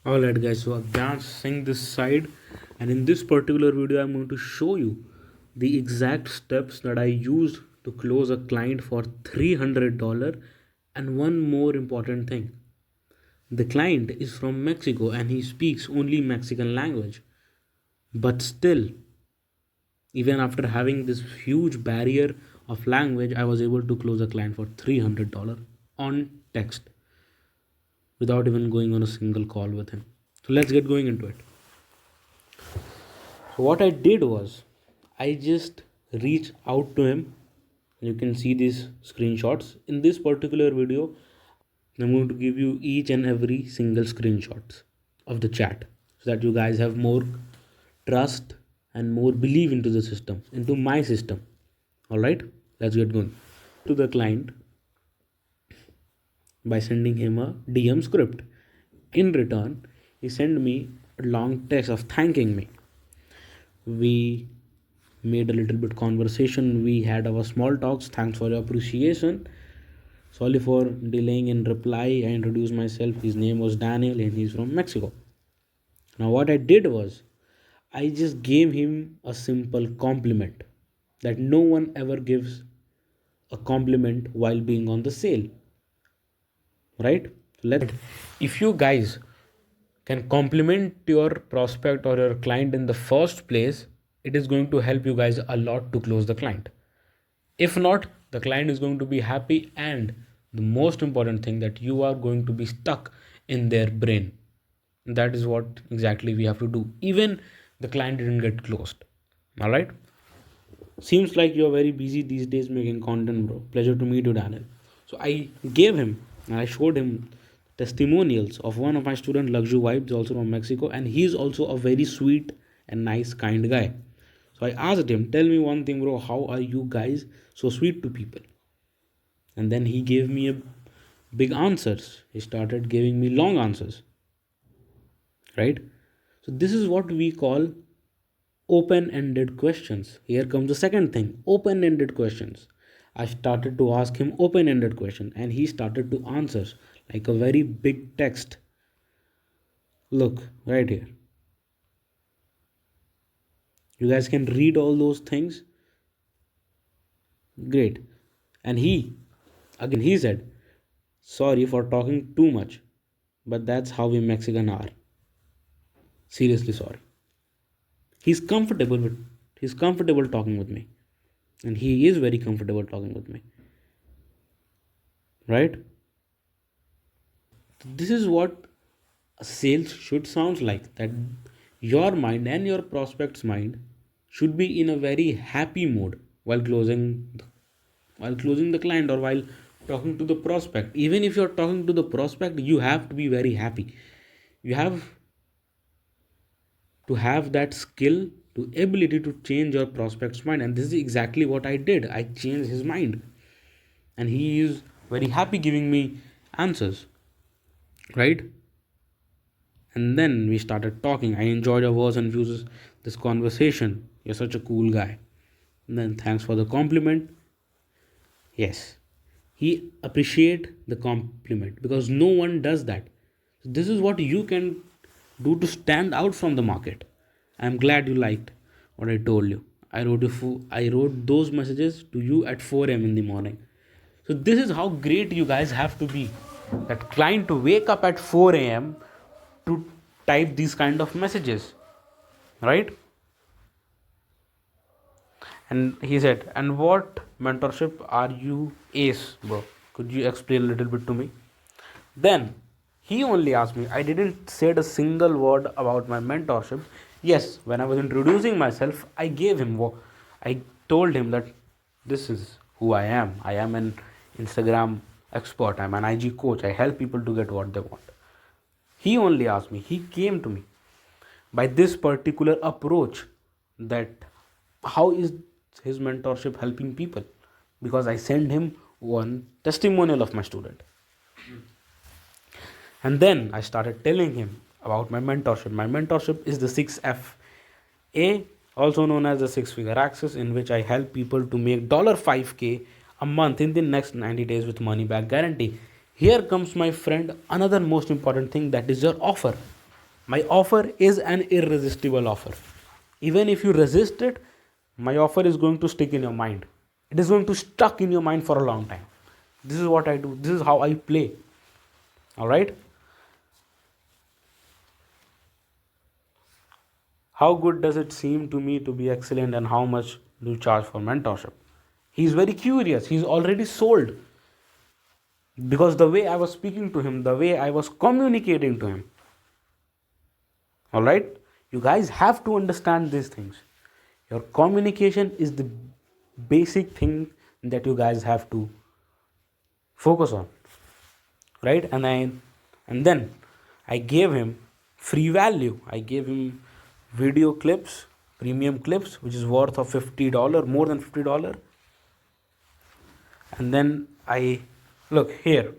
Alright guys, so again seeing this side, and in this particular video I'm going to show you the exact steps that I used to close a client for $300. And one more important thing, the client is from Mexico and he speaks only Mexican language, but still, even after having this huge barrier of language, I was able to close a client for $300 on text without even going on a single call with him. So let's get going into it. So what I did was I just reached out to him. You can see these screenshots. In this particular video, I'm going to give you each and every single screenshots of the chat so that you guys have more trust and more belief into the system, into my system. Alright, let's get going. To the client by sending him a DM script. In return, he sent me a long text of thanking me. We made a little bit conversation. We had our small talks. Thanks for your appreciation. Sorry for delaying in reply. I introduced myself. His name was Daniel and he's from Mexico. Now, what I did was I just gave him a simple compliment that no one ever gives a compliment while being on the sale, right? Let If you guys can compliment your prospect or your client in the first place, it is going to help you guys a lot to close the client. If not, the client is going to be happy, and the most important thing, that you are going to be stuck in their brain. That is what exactly we have to do, even the client didn't get closed. All right, seems like you're very busy these days making content, bro. Pleasure to meet you, Daniel. So I gave him and I showed him testimonials of one of my student, Lakshyu Vibes, also from Mexico, and he's also a very sweet and nice, kind guy. So I asked him, tell me one thing, bro, how are you guys so sweet to people? And then he gave me a big answers. He started giving me long answers, right? So this is what we call open-ended questions. Here comes the second thing, open-ended questions. I started to ask him open-ended question and he started to answer like a very big text. Look right here, you guys can read all those things. Great. And he said, sorry for talking too much, but that's how we Mexican are. Seriously sorry. He's comfortable with he's comfortable talking with me, and he is very comfortable talking with me, right? This is what sales should sound like, that your mind and your prospect's mind should be in a very happy mode while closing the client, or while talking to the prospect. Even if you're talking to the prospect, you have to be very happy. You have to have that skill, to ability to change your prospect's mind, and this is exactly what I did. I changed his mind, and he is very happy giving me answers, right? And then we started talking. I enjoyed your words and views, this conversation. You're such a cool guy. And then thanks for the compliment. Yes, he appreciate the compliment because no one does that. So this is what you can do to stand out from the market. I'm glad you liked what I told you. I wrote those messages to you at 4 a.m. in the morning. So this is how great you guys have to be. That client to wake up at 4 a.m. to type these kind of messages, right? And he said, and what mentorship are you, Ace, bro? Could you explain a little bit to me? Then he only asked me. I didn't said a single word about my mentorship. Yes, when I was introducing myself, I gave him. I told him that this is who I am. I am an Instagram expert. I'm an IG coach. I help people to get what they want. He only asked me. He came to me by this particular approach, that how is his mentorship helping people, because I sent him one testimonial of my student. And then I started telling him about my mentorship. My mentorship is the 6FA, also known as the six figure access, in which I help people to make $5K a month in the next 90 days with money back guarantee. Here comes, my friend, another most important thing, that is your offer. My offer is an irresistible offer. Even if you resist it, my offer is going to stick in your mind. It is going to stuck in your mind for a long time. This is what I do. This is how I play. All right. How good does it seem to me to be excellent, and how much do you charge for mentorship? He's very curious. He's already sold because the way I was speaking to him, the way I was communicating to him. All right. You guys have to understand these things. Your communication is the basic thing that you guys have to focus on, right? And then I gave him free value. I gave him video clips, premium clips, which is worth of $50, more than $50. And then I look here.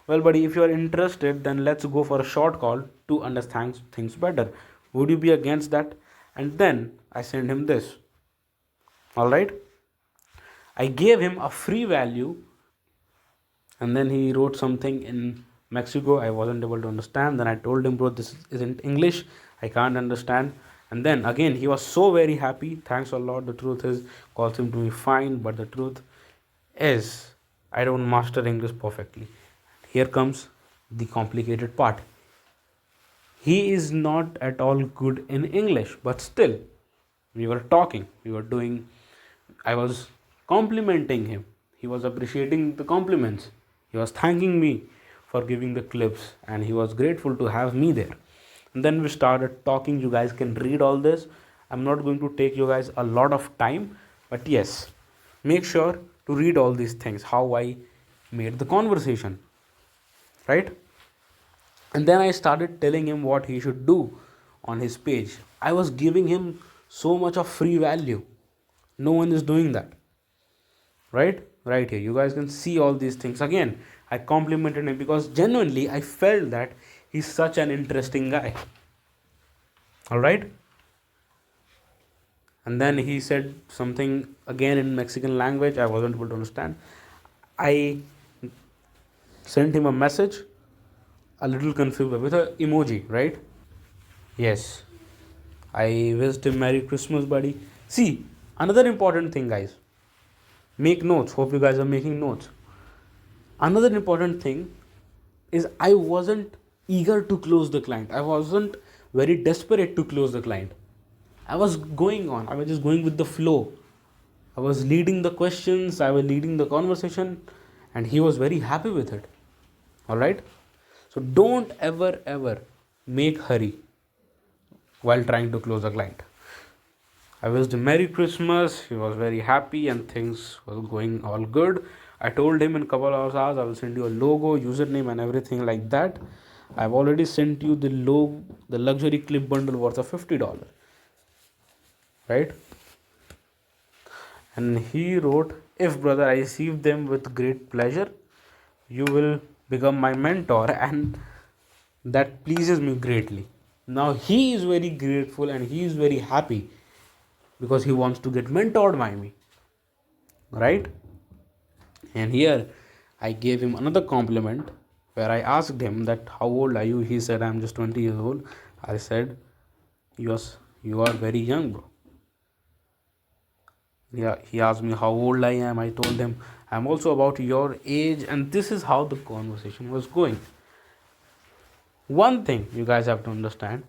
Well, buddy, if you are interested, then let's go for a short call to understand things better. Would you be against that? And then I send him this. All right. I gave him a free value, and then he wrote something in Mexico. I wasn't able to understand. Then I told him, bro, this isn't English. I can't understand. And then again, he was so very happy. Thanks a lot. The truth is, calls him to me fine, but the truth is, I don't master English perfectly. Here comes the complicated part. He is not at all good in English, but still, we were talking. We were doing. I was complimenting him. He was appreciating the compliments. He was thanking me for giving the clips, and he was grateful to have me there. And then we started talking. You guys can read all this. I'm not going to take you guys a lot of time, but yes, make sure to read all these things, how I made the conversation, right? And then I started telling him what he should do on his page. I was giving him so much of free value. No one is doing that, right here you guys can see all these things. Again, I complimented him because genuinely I felt that he's such an interesting guy. All right. And then he said something again in Mexican language. I wasn't able to understand. I sent him a message, a little confused with a emoji, right? Yes. I wished him Merry Christmas, buddy. See, another important thing, guys. Make notes. Hope you guys are making notes. Another important thing is I wasn't eager to close the client. I wasn't very desperate to close the client. I was going on. I was just going with the flow. I was leading the questions. I was leading the conversation, and he was very happy with it. All right. So don't ever make hurry while trying to close a client. I wished him Merry Christmas. He was very happy and things were going all good. I told him in a couple of hours I will send you a logo, username, and everything like that. I've already sent you the logo, the luxury clip bundle worth of $50. Right? And he wrote, if brother, I receive them with great pleasure. You will become my mentor, and that pleases me greatly. Now he is very grateful and he is very happy because he wants to get mentored by me, right? And here I gave him another compliment where I asked him that how old are you. He said I'm just 20 years old. I said you are very young, bro. Yeah, he asked me how old I am. I told him I'm also about your age, and this is how the conversation was going. One thing you guys have to understand,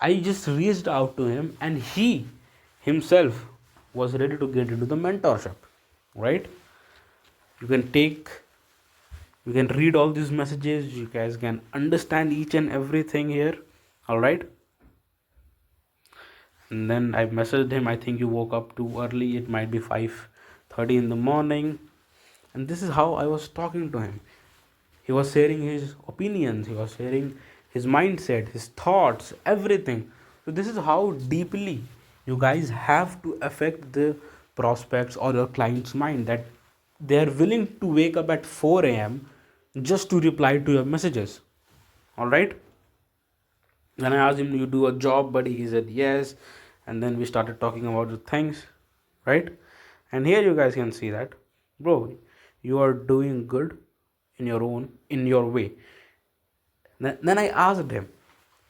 I just reached out to him and he himself was ready to get into the mentorship, right? You can take, you can read all these messages, you guys can understand each and everything here, all right? And then I messaged him, I think you woke up too early, it might be 5:30 in the morning. And this is how I was talking to him. He was sharing his opinions, he was sharing his mindset, his thoughts, everything. So this is how deeply you guys have to affect the prospects or your client's mind, that they are willing to wake up at 4 a.m. just to reply to your messages. All right. Then I asked him, you do a job, buddy? He said yes. And then we started talking about the things, right? And here you guys can see that, bro, you are doing good in your way. Then I asked him,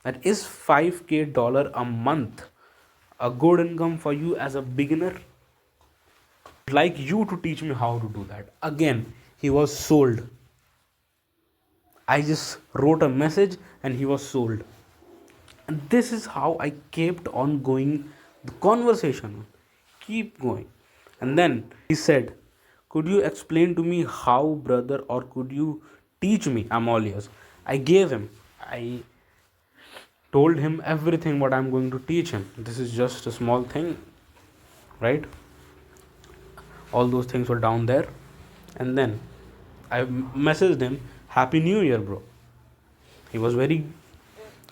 That is 5k dollar a month a good income for you as a beginner? I'd like you to teach me how to do that. Again, he was sold. I just wrote a message and he was sold. And this is how I kept on going the conversation. Keep going. And then he said, could you explain to me how, brother, or could you teach me? I'm all ears. I told him everything what I'm going to teach him. This is just a small thing, right? All those things were down there. And then I messaged him, happy new year, bro. He was very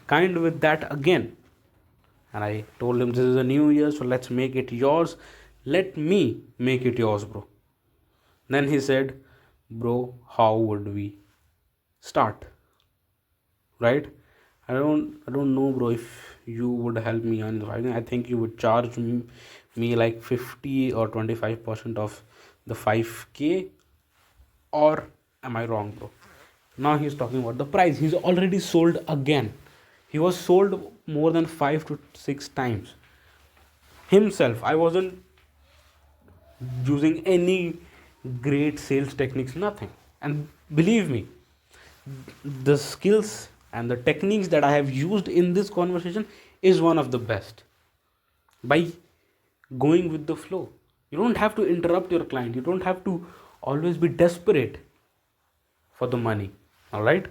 kind with that again. And I told him, this is a new year, so let's make it yours. Let me make it yours, bro. Then he said, bro, how would we start? Right? I don't know, bro, if you would help me on this. I think you would charge me like 50 or 25% of the 5k, or am I wrong, bro? Now he's talking about the price. He's already sold again. He was sold more than 5 to 6 times himself. I wasn't using any great sales techniques, nothing. And believe me, the skills and the techniques that I have used in this conversation is one of the best. By going with the flow, you don't have to interrupt your client, you don't have to always be desperate for the money. All right,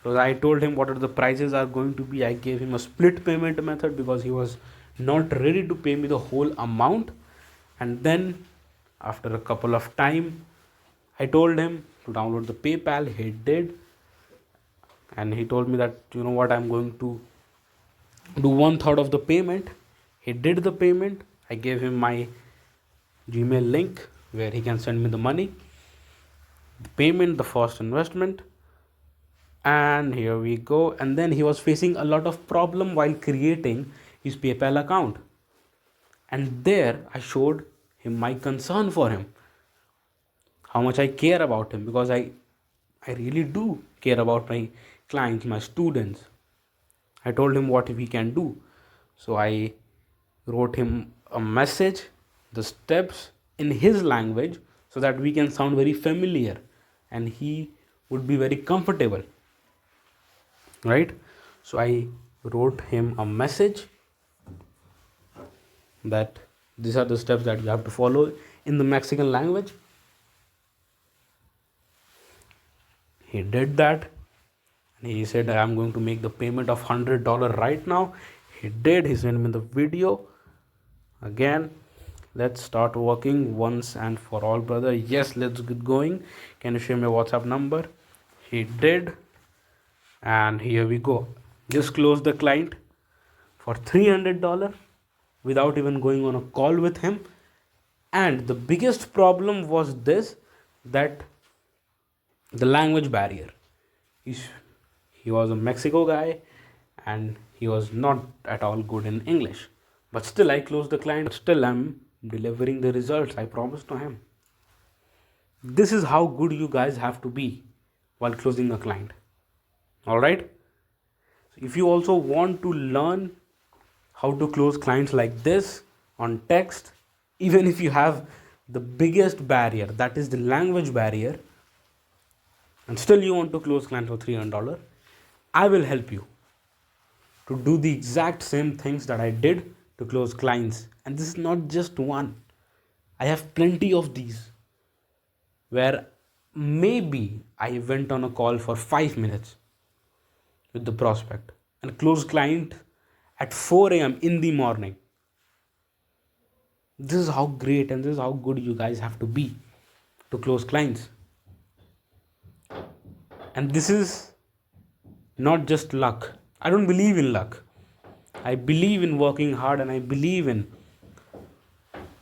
so I told him what are the prices are going to be. I gave him a split payment method because he was not ready to pay me the whole amount. And then after a couple of time, I told him to download the PayPal. He did. And he told me that, you know what, I'm going to do 1/3 of the payment. He did the payment. I gave him my Gmail link where he can send me the money, the payment, the first investment. And here we go. And then he was facing a lot of problem while creating his PayPal account. And there I showed him my concern for him, how much I care about him, because I really do care about my clients, my students. I told him what we can do. So I wrote him a message, the steps in his language, so that we can sound very familiar and he would be very comfortable. Right? So I wrote him a message that these are the steps that you have to follow in the Mexican language. He did that. He said, I'm going to make the payment of $100 right now. He did. He sent me the video. Again, let's start working once and for all, brother. Yes, let's get going. Can you share my WhatsApp number? He did. And here we go. Just close the client for $300 without even going on a call with him. And the biggest problem was this, that the language barrier. He was a Mexico guy and he was not at all good in English. But still, I closed the client. But still, I'm delivering the results I promised to him. This is how good you guys have to be while closing a client. All right. So if you also want to learn how to close clients like this on text, even if you have the biggest barrier, that is the language barrier, and still you want to close clients for $300, I will help you to do the exact same things that I did to close clients. And this is not just one. I have plenty of these where maybe I went on a call for 5 minutes with the prospect and closed client at 4 a.m. in the morning. This is how great and this is how good you guys have to be to close clients. And this is not just luck. I don't believe in luck. I believe in working hard and I believe in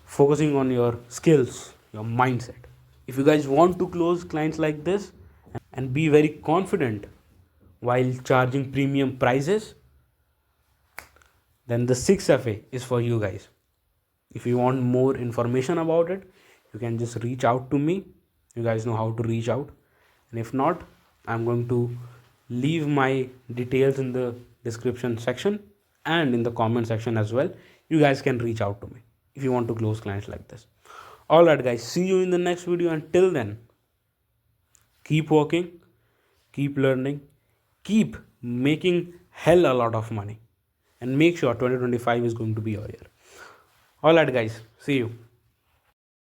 focusing on your skills, your mindset. If you guys want to close clients like this and be very confident while charging premium prices, then the 6FA is for you guys. If you want more information about it, you can just reach out to me. You guys know how to reach out. And if not, I'm going to leave my details in the description section and in the comment section as well. You guys can reach out to me if you want to close clients like this. All right, guys, see you in the next video. Until then, keep working, keep learning, keep making hell a lot of money, and make sure 2025 is going to be your year. All right, guys, see you.